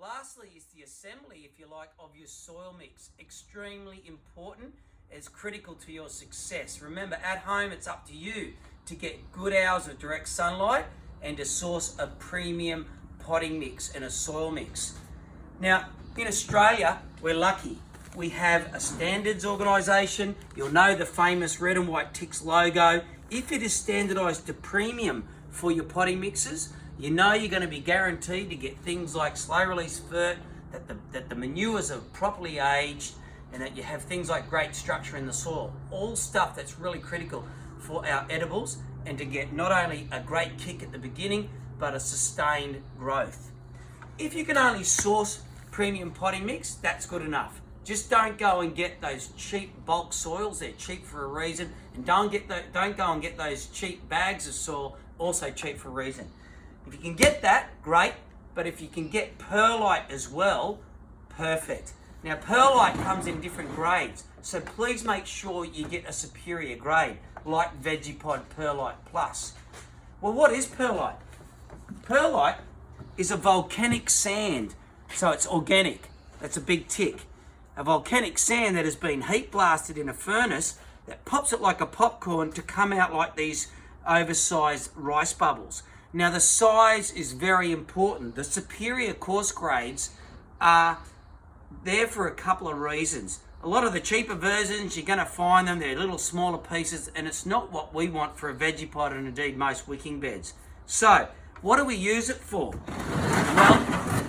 Lastly is the assembly, if you like, of your soil mix. Extremely important. It's critical to your success. Remember, at home, it's up to you to get good hours of direct sunlight and to source a premium potting mix and a soil mix. Now, in Australia, we're lucky. We have a standards organisation. You'll know the famous red and white ticks logo. If it is standardised to premium for your potting mixes, you know you're going to be guaranteed to get things like slow release fert, that the manures are properly aged, and that you have things like great structure in the soil. All stuff that's really critical for our edibles and to get not only a great kick at the beginning, but a sustained growth. If you can only source premium potting mix, that's good enough. Just don't go and get those cheap bulk soils. They're cheap for a reason. And don't go and get those cheap bags of soil, also cheap for a reason. If you can get that, great. But if you can get perlite as well, perfect. Now, perlite comes in different grades, so please make sure you get a superior grade, like Vegepod Perlite Plus. Well, what is perlite? Perlite is a volcanic sand, so it's organic. That's a big tick. A volcanic sand that has been heat blasted in a furnace that pops it like a popcorn to come out like these oversized rice bubbles. Now, the size is very important. The superior coarse grades are there for a couple of reasons. A lot of the cheaper versions, you're going to find them, they're little smaller pieces, and it's not what we want for a Vegepod and indeed most wicking beds. So, what do we use it for? Well,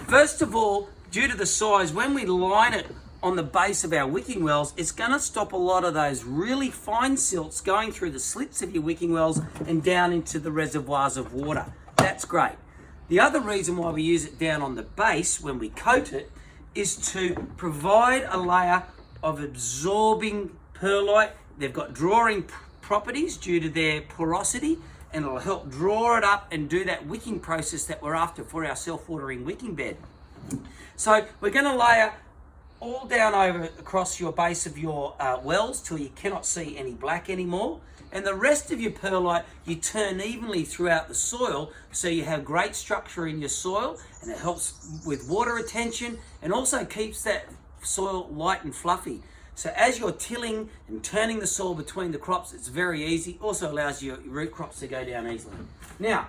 first of all, due to the size, when we line it on the base of our wicking wells, it's going to stop a lot of those really fine silts going through the slits of your wicking wells and down into the reservoirs of water. That's great. The other reason why we use it down on the base when we coat it is to provide a layer of absorbing perlite. They've got drawing properties due to their porosity, and it'll help draw it up and do that wicking process that we're after for our self-watering wicking bed. So we're going to layer all down over across your base of your wells till you cannot see any black anymore. And the rest of your perlite, you turn evenly throughout the soil so you have great structure in your soil, and it helps with water retention and also keeps that soil light and fluffy. So as you're tilling and turning the soil between the crops, it's very easy. Also allows your root crops to go down easily. Now,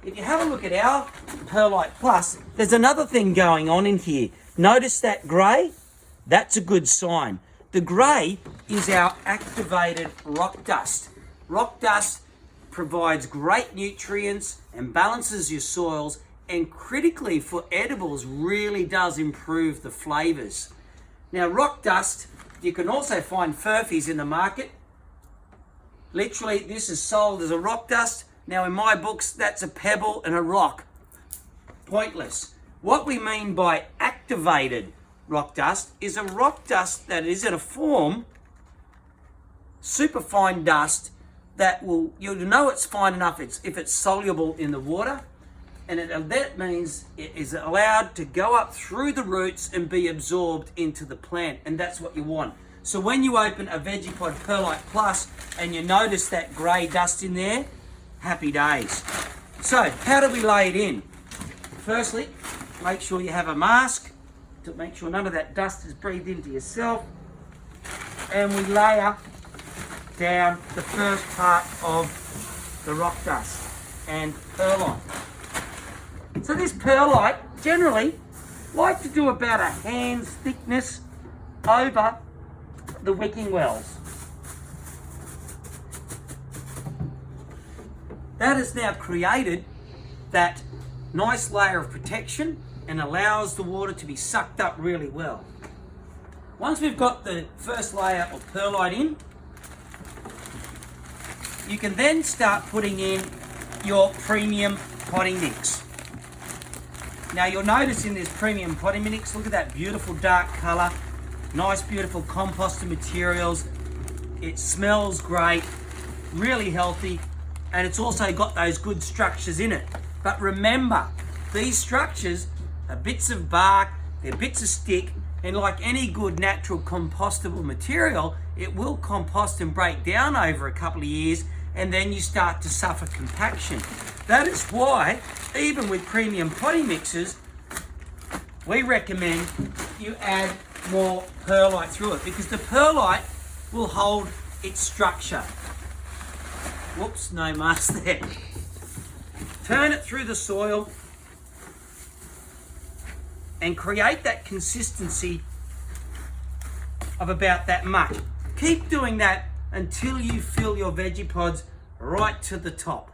if you have a look at our Perlite Plus, there's another thing going on in here. Notice that grey? That's a good sign. The grey is our activated rock dust. Rock dust provides great nutrients and balances your soils, and critically for edibles really does improve the flavours. Now, rock dust, you can also find furfies in the market. Literally, this is sold as a rock dust. Now, in my books, that's a pebble and a rock. Pointless. What we mean by activated rock dust is a rock dust that is in a form, superfine dust, that will, you'll know it's fine enough if it's soluble in the water, and that means it is allowed to go up through the roots and be absorbed into the plant, and that's what you want. So when you open a Vegepod Perlite Plus and you notice that grey dust in there, happy days. So how do we lay it in? Firstly, make sure you have a mask to make sure none of that dust is breathed into yourself, and we layer down the first part of the rock dust and perlite. So this perlite, generally, like to do about a hand's thickness over the wicking wells. That has now created that nice layer of protection and allows the water to be sucked up really well. Once we've got the first layer of perlite in, you can then start putting in your premium potting mix. Now you'll notice in this premium potting mix, look at that beautiful dark colour, nice beautiful composted materials. It smells great, really healthy, and it's also got those good structures in it. But remember, these structures are bits of bark, they're bits of stick, and like any good natural compostable material, it will compost and break down over a couple of years, and then you start to suffer compaction. That is why, even with premium potting mixes, we recommend you add more perlite through it because the perlite will hold its structure. Whoops, no mask there. Turn it through the soil and create that consistency of about that much. Keep doing that until you fill your Vegepods right to the top.